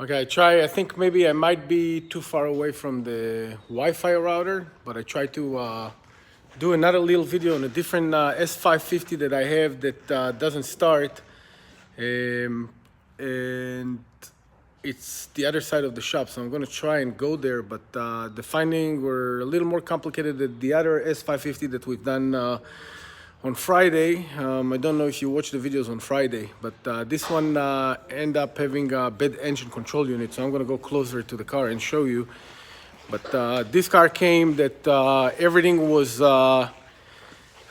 Okay, I think maybe I might be too far away from the Wi-Fi router, but I try to do another little video on a different S550 that I have that doesn't start. And it's the other side of the shop, so I'm going to try and go there, but the findings were a little more complicated than the other S550 that we've done on Friday. I don't know if you watched the videos on Friday, but this one ended up having a bad engine control unit, so I'm going to go closer to the car and show you. But this car came that everything was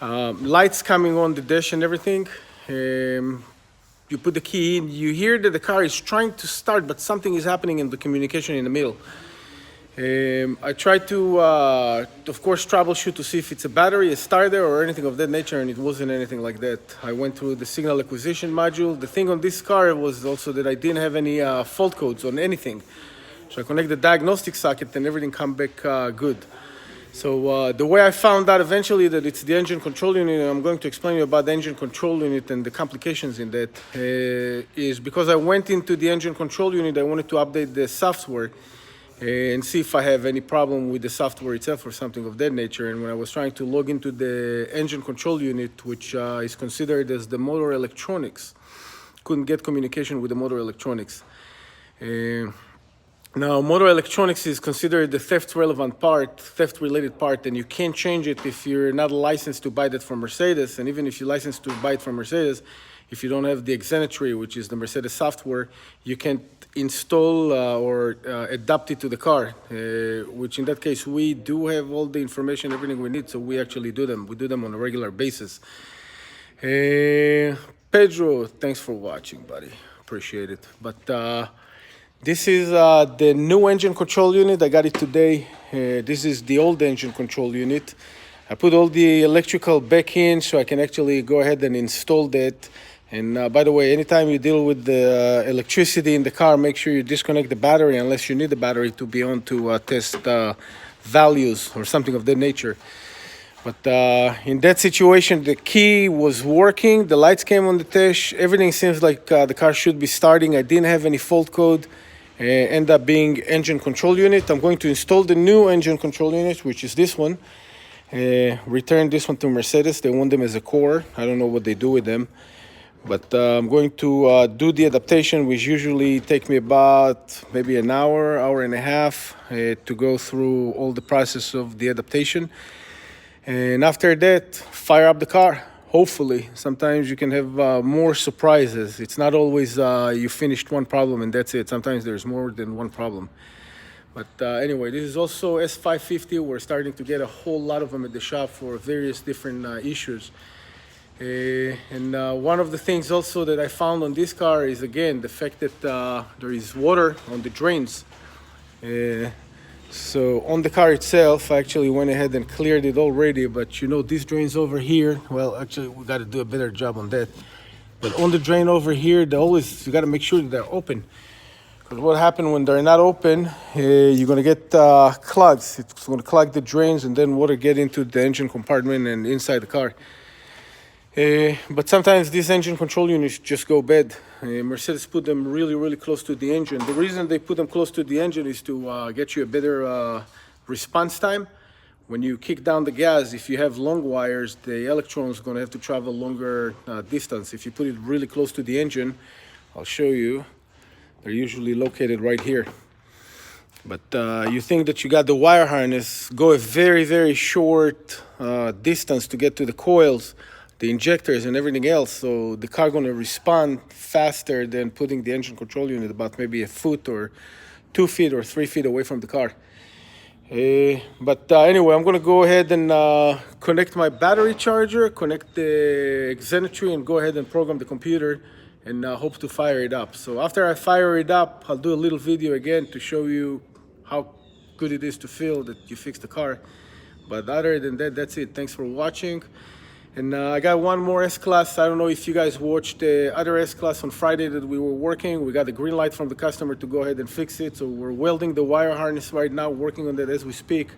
lights coming on the dash and everything. You put the key in, you hear that the car is trying to start, but something is happening in the communication in the middle. I tried to, of course, troubleshoot to see if it's a battery, a starter, or anything of that nature, and it wasn't anything like that. I went through the signal acquisition module. The thing on this car was also that I didn't have any fault codes on anything. So I connect the diagnostic socket and everything come back good. So the way I found out eventually that it's the engine control unit, and I'm going to explain you about the engine control unit and the complications in that, is because I went into the engine control unit, I wanted to update the software and see if I have any problem with the software itself or something of that nature. And when I was trying to log into the engine control unit, which is considered as the motor electronics, couldn't get communication with the motor electronics. Now, motor electronics is considered the theft-relevant part, theft-related part, and you can't change it if you're not licensed to buy that from Mercedes. And even if you're licensed to buy it from Mercedes, if you don't have the Xenetry, which is the Mercedes software, you can't install or adapt it to the car, which in that case, we do have all the information, everything we need, so we actually do them. We do them on a regular basis. Pedro, thanks for watching, buddy. Appreciate it. But this is the new engine control unit. I got it today. This is the old engine control unit. I put all the electrical back in so I can actually go ahead and install that. And by the way, anytime you deal with the electricity in the car, make sure you disconnect the battery unless you need the battery to be on to test values or something of that nature. But in that situation, the key was working, the lights came on the dash, everything seems like the car should be starting. I didn't have any fault code. End up being engine control unit. I'm going to install the new engine control unit, which is this one. Return this one to Mercedes. They want them as a core. I don't know what they do with them. But I'm going to do the adaptation, which usually take me about maybe an hour and a half to go through all the process of the adaptation. And after that, fire up the car. Hopefully, sometimes you can have more surprises. It's not always you finished one problem and that's it. Sometimes there's more than one problem. But anyway, this is also S550. We're starting to get a whole lot of them at the shop for various different issues. And one of the things also that I found on this car is, again, the fact that there is water on the drains. So on the car itself, I actually went ahead and cleared it already, but you know, these drains over here, well, actually we got to do a better job on that. But on the drain over here, you got to make sure that they're open. Because what happens when they're not open, you're going to get clogs. It's going to clog the drains and then water get into the engine compartment and inside the car. But sometimes these engine control units just go bad. Mercedes put them really, really close to the engine. The reason they put them close to the engine is to get you a better response time. When you kick down the gas, if you have long wires, the electrons are going to have to travel longer distance. If you put it really close to the engine, I'll show you. They're usually located right here. But you think that you got the wire harness, go a very, very short distance to get to the coils, the injectors and everything else, so the car going to respond faster than putting the engine control unit about maybe a foot or 2 feet or 3 feet away from the car. But anyway, I'm going to go ahead and connect my battery charger, connect the Xenetry, and go ahead and program the computer and hope to fire it up. So after I fire it up, I'll do a little video again to show you how good it is to feel that you fixed the car. But other than that, that's it. Thanks for watching. And I got one more S-Class. I don't know if you guys watched the other S-Class on Friday that we were working. We got the green light from the customer to go ahead and fix it. So we're welding the wire harness right now, working on that as we speak.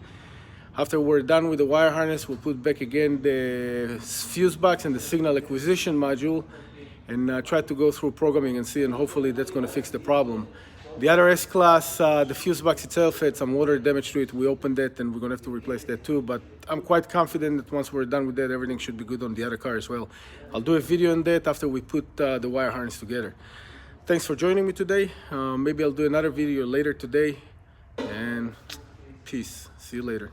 After we're done with the wire harness, we'll put back again the fuse box and the signal acquisition module and try to go through programming and see, and hopefully that's going to fix the problem. The other S-Class, the fuse box itself had some water damage to it. We opened it and we're gonna have to replace that too, but I'm quite confident that once we're done with that, everything should be good on the other car as well. I'll do a video on that after we put the wire harness together. Thanks for joining me today. Maybe I'll do another video later today, and peace. See you later.